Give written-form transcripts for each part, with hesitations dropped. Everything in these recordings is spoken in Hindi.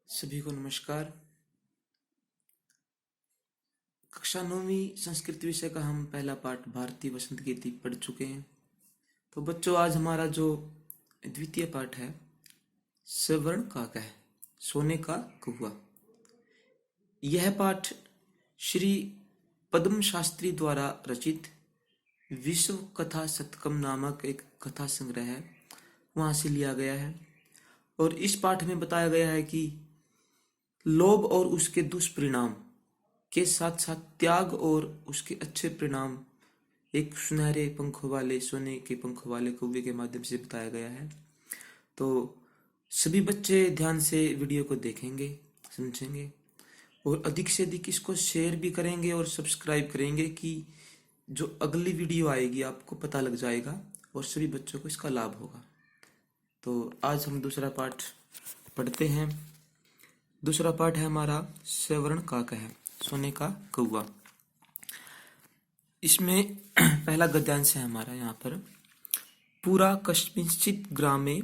सभी को नमस्कार। कक्षा 9वीं संस्कृत विषय का हम पहला पाठ भारतीय वसंत गीति पढ़ चुके हैं। तो बच्चों, आज हमारा जो द्वितीय पाठ है सवर्ण काका है, सोने का कौवा। यह पाठ श्री पद्म शास्त्री द्वारा रचित विश्व कथा शतकम नामक एक कथा संग्रह है, वहां से लिया गया है। और इस पाठ में बताया गया है कि लोभ और उसके दुष्परिणाम के साथ साथ त्याग और उसके अच्छे परिणाम एक सुनहरे पंखों वाले, सोने के पंखों वाले कौवे के माध्यम से बताया गया है। तो सभी बच्चे ध्यान से वीडियो को देखेंगे, समझेंगे और अधिक से अधिक इसको शेयर भी करेंगे और सब्सक्राइब करेंगे कि जो अगली वीडियो आएगी आपको पता लग जाएगा और सभी बच्चों को इसका लाभ होगा। तो आज हम दूसरा पाठ पढ़ते हैं। दूसरा पाठ है हमारा सवर्ण काका है, सोने का कौवा। इसमें पहला गद्यांश है हमारा यहाँ पर। पूरा कस्मिंश्चित ग्रामे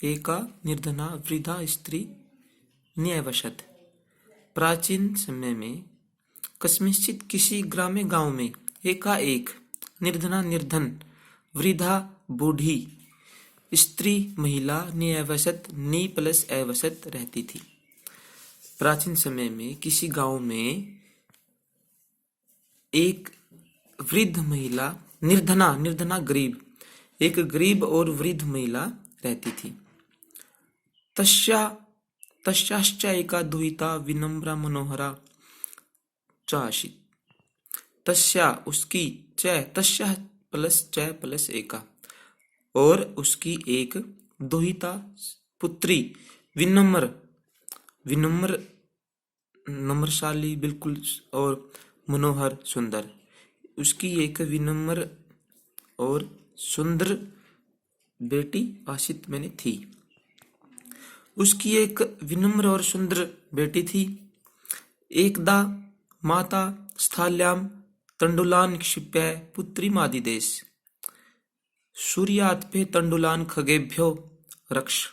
एका निर्धना वृद्धा स्त्री न्यवसत। प्राचीन समय में कस्मिंश्चित किसी ग्रामे, गांव में, एकाएक निर्धना निर्धन वृद्धा बूढ़ी स्त्री महिला न्यवसत नी प्लस अवसत रहती थी। प्राचीन समय में किसी गांव में एक वृद्ध महिला, निर्धना गरीब, एक गरीब और वृद्ध महिला रहती थी। तस्याश्च एका दुहिता विनम्रा मनोहरा च आसीत्। तस्या उसकी, तस्या प्लस एका, और उसकी एक दुहिता पुत्री, विनम्र नम्रशाली बिल्कुल और मनोहर सुंदर, उसकी एक विनम्र और सुंदर बेटी आशित मैंने थी। उसकी एक विनम्र और सुंदर बेटी थी। एकदा माता स्थाल्याम तंडुलान क्षिप्य पुत्री मादिदेश सूर्यात्पे तंडुलान खगेभ्यो रक्ष।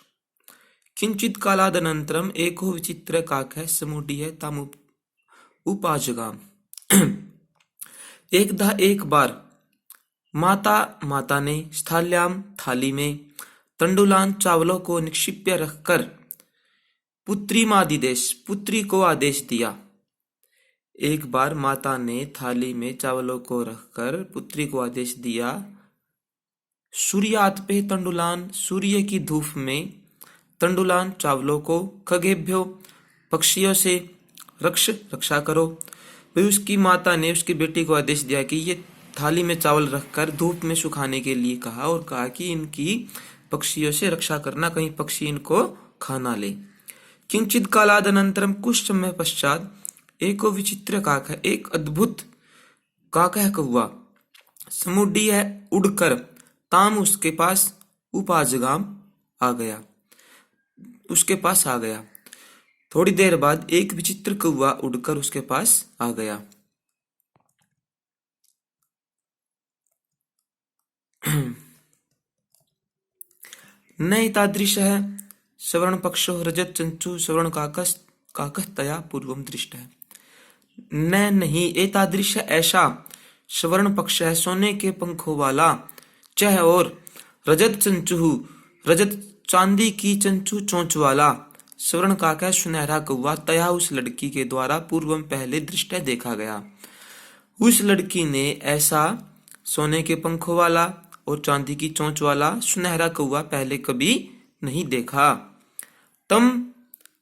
किंचित कालादनंतरम एको विचित्र काकः समुड्डीय ताम उपाजगाम। एकदा एक बार माता ने स्थाल्याम थाली में तंडुलान चावलों को निक्षिप्य रखकर पुत्री मादिदेश पुत्री को आदेश दिया। एक बार माता ने थाली में चावलों को रखकर पुत्री को आदेश दिया। सूर्यात पे तंडुलान सूर्य की धूप में तंडुलान चावलों को खगेभ्यो पक्षियों से रक्षा करो। फिर उसकी माता ने उसकी बेटी को आदेश दिया कि ये थाली में चावल रखकर धूप में सुखाने के लिए कहा और कहा कि इनकी पक्षियों से रक्षा करना, कहीं पक्षी इनको खा ना ले। किंचित कालादनंतरम, कुछ समय पश्चात, एको विचित्र काक है, एक अद्भुत काका कौवा, समुड्डी है उड़कर, ताम उसके पास, उपाजगाम आ गया, उसके पास आ गया। थोड़ी देर बाद एक विचित्र कौवा उड़कर उसके पास आ गया। न तादृशः सवर्ण पक्षो रजत चंचु सवर्ण काकः तया पूर्वम दृष्ट है। नहीं, एतादृश ऐसा सवर्ण पक्ष है, सोने के पंखों वाला, चह और रजत चंचु, रजत चांदी की चंचु चोंच वाला, स्वर्ण काका सुनहरा कौवा, तया उस लड़की के द्वारा पूर्वम पहले दृष्ट देखा गया। उस लड़की ने ऐसा सोने के पंखों वाला और चांदी की चोंच वाला सुनहरा कौवा पहले कभी नहीं देखा। तम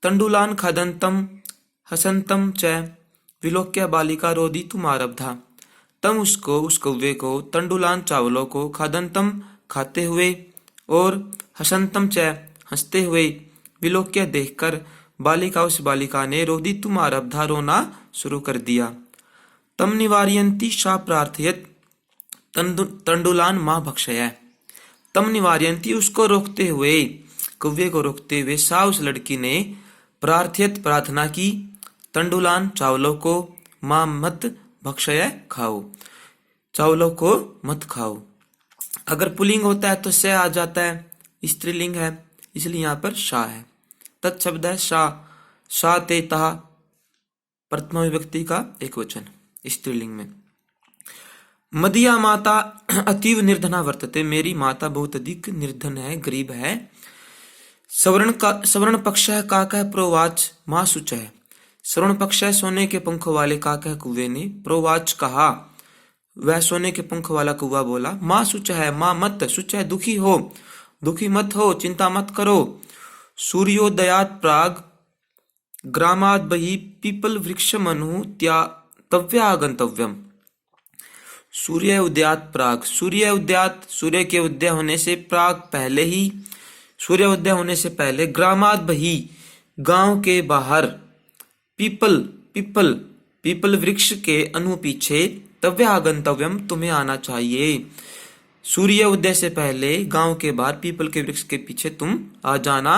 तंडुलान खादंतम हसंतम च विलोक्य बालिका रोदितुम आरब्धा। तम उसको, उस कौवे को, तंडुलान चावलों को, खादंतम खाते हुए और हसंतम च हंसते हुए, विलोक्य देखकर, बालिका उस बालिका ने रोदितुम आरब्धा रोना शुरू कर दिया। तम निवारयन्ती सा प्रार्थयत तंडुलान मां भक्षय। तम निवारयन्ती उसको रोकते हुए, कौवे को रोकते हुए, सा उस लड़की ने, प्रार्थयत प्रार्थना की, तंडुलान चावलों को, मां मत भक्षय खाओ, चावलों को मत खाओ। अगर पुल्लिंग होता है तो से आ जाता है, स्त्रीलिंग है इसलिए यहाँ पर शा है। तत्शब्द है शा, सा ते ता प्रथमा विभक्ति का एक वचन स्त्रीलिंग में। मदीया माता अतीव निर्धना वर्तते, मेरी माता बहुत अधिक निर्धन है, गरीब है। सवर्ण पक्ष है काकः प्रोवाच माँ शुच है। श्रवण पक्ष है सोने के पंखों वाले काकः कुएं ने प्रोवाच कहा, वह सोने के पंख वाला कौवा बोला। माँ शुच है, माँ मत, शुच है दुखी हो, दुखी मत हो, चिंता मत करो। सूर्योदयात प्राग ग्रामाद बहि पीपल वृक्ष मनु त्यातव्या गंतव्यम। सूर्य उदयात प्राग, सूर्य उदयात सूर्य के उदय होने से, प्राग पहले ही, सूर्य उदय होने से पहले, ग्रामाद बहि गांव के बाहर, पीपल पीपल पीपल वृक्ष के अनु पीछे, तव्या गंतव्यम तुम्हें आना चाहिए। सूर्य उदय से पहले गांव के बाहर पीपल के वृक्ष के पीछे तुम आ जाना।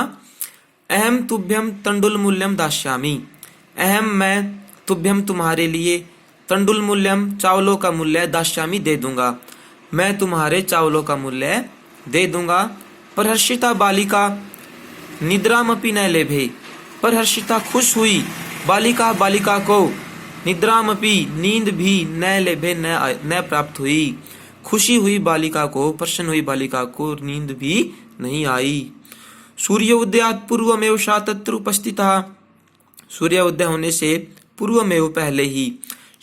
अहम तुभ्यम तंडुल मूल्यम दास्यामि, अहम मैं तुभ्यम तुम्हारे लिए, तंडुल मूल्यम चावलों का मूल्य, दास्यामि दे दूंगा, मैं तुम्हारे चावलों का मूल्य दे दूंगा। परहर्षिता बालिका निद्रामपि न लेभे, परहर्षिता खुश हुई, बालिका बालिका को, निद्रामपि नींद भी, न लेभे न प्राप्त हुई, खुशी हुई बालिका को, प्रसन्न हुई बालिका को नींद भी नहीं आई। सूर्य उदयात पूर्वमेव सा तत्र उपस्थिता, सूर्य उदय होने से पूर्वमेव पहले ही,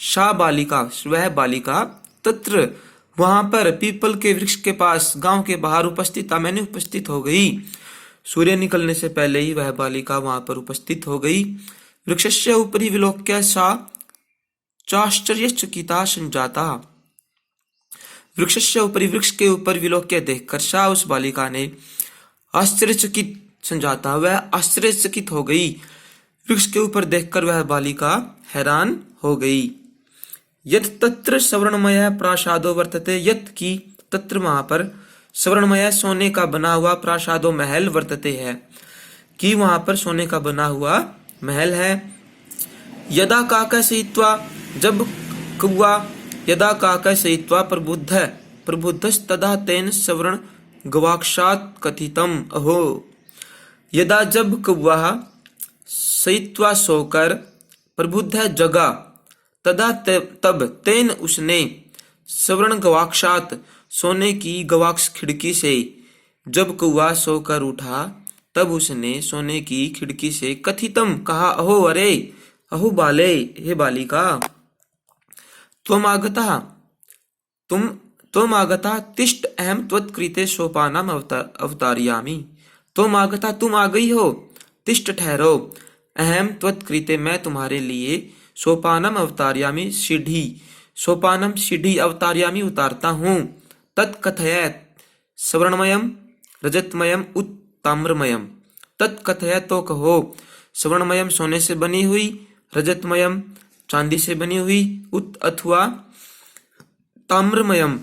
सा बालिका वह बालिका, तत्र वहां पर, पीपल के वृक्ष के पास, गांव के बाहर, उपस्थिता मैंने उपस्थित हो गई। सूर्य निकलने से पहले ही वह बालिका वहां पर उपस्थित हो गई। वृक्षस्य उपरि विलोक्य सा चाश्चर्यचकिता संजाता, वृक्षस्य उपरि वृक्ष के ऊपर विलोक्य देखकर, सा उस बालिका ने, आश्चर्यचकित संजाता वह आश्चर्यचकित हो गई, वृक्ष के ऊपर देखकर वह बालिका हैरान हो गई। यत तत्र सवर्णमय प्रासादो वर्तते, यत की तत्र वहां पर, सवर्णमय सोने का बना हुआ, प्रासादो महल वर्तते है, कि वहां पर सोने का बना हुआ महल है। यदा काकः सहित्वा, जब कौवा, यदा काकः सहित्वा प्रबुद्धस्तदा तेन सवर्ण गवाक्षात कथितम। अहो, यदा जब कौवा सहित्वा सोकर, प्रबुद्ध जगा, तदा तब, तेन उसने, सवर्ण गवाक्षात सोने की गवाक्ष खिड़की से, जब कौवा सोकर उठा तब उसने सोने की खिड़की से, कथितम कहा, अहो अरे, अहो बाले, हे बालिका, त्वम आगता तिष्ठ अहम त्वत्कृते सोपानम अवतारयामि, त्वम आगता तुम आ गई हो, तिष्ठ ठहरो, अहम त्वत्कृते मैं तुम्हारे लिए, सोपानम अवतारयामि सीढ़ी, सोपानम सीढ़ी, अवतारयामि उतारता हूँ। तत्कथयत सवर्णमयम रजतमयम उत्ताम्रमयम, तत्कथय तो कहो, सवर्णमयम सोने से बनी हुई, रजतमयम चांदी से बनी हुई, उत अथवा ताम्रमयम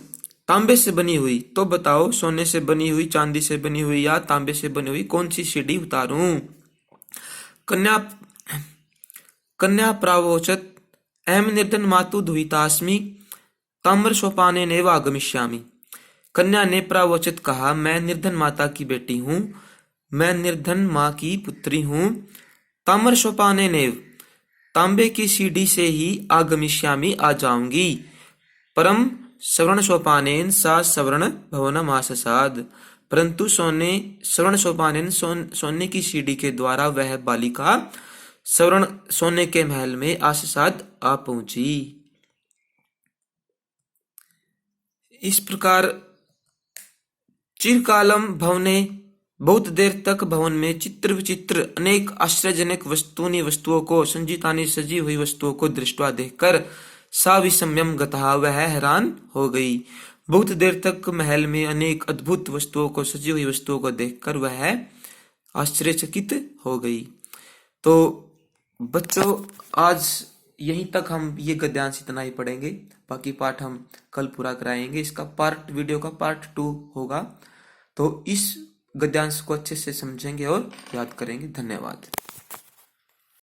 तांबे से बनी हुई, तो बताओ सोने से बनी हुई, चांदी से बनी हुई या तांबे से बनी हुई कौन सी सीढ़ी उतारूं। कन्या प्रावोचत अहम निर्धन मातु दुहितास्मि ताम्र सोपाने नेव आगमिष्यामि, कन्या ने प्रावोचित कहा, मैं निर्धन माता की बेटी हूँ, मैं निर्धन माँ की पुत्री हूँ। ताम्र सोपाने नेव, तांबे की सीढ़ी से ही, आगमिष्यामि आ जाऊंगी। परम सवर्ण सोपानेन सा सवर्ण भवनम आससाद, परंतु सवर्ण सोपानेन सोने की सीढ़ी के द्वारा वह बालिका सवर्ण सोने के महल में आससाद आ पहुंची। इस प्रकार चिरकालम भवने, बहुत देर तक भवन में, चित्र विचित्र अनेक आश्चर्यजनक वस्तुओं को, संजीतानी सजी हुई वस्तुओं को दृष्टवा देखकर, सा विस्मयम गतः वह हैरान हो गई। बहुत देर तक महल में अनेक अद्भुत वस्तुओं को, सजी हुई वस्तुओं को देखकर वह आश्चर्यचकित हो गई। तो बच्चों आज यहीं तक हम ये गद्यांश इतना ही पढ़ेंगे, बाकी पाठ हम कल पूरा कराएंगे। इसका वीडियो का पार्ट 2 होगा। तो इस गद्यांश को अच्छे से समझेंगे और याद करेंगे। धन्यवाद।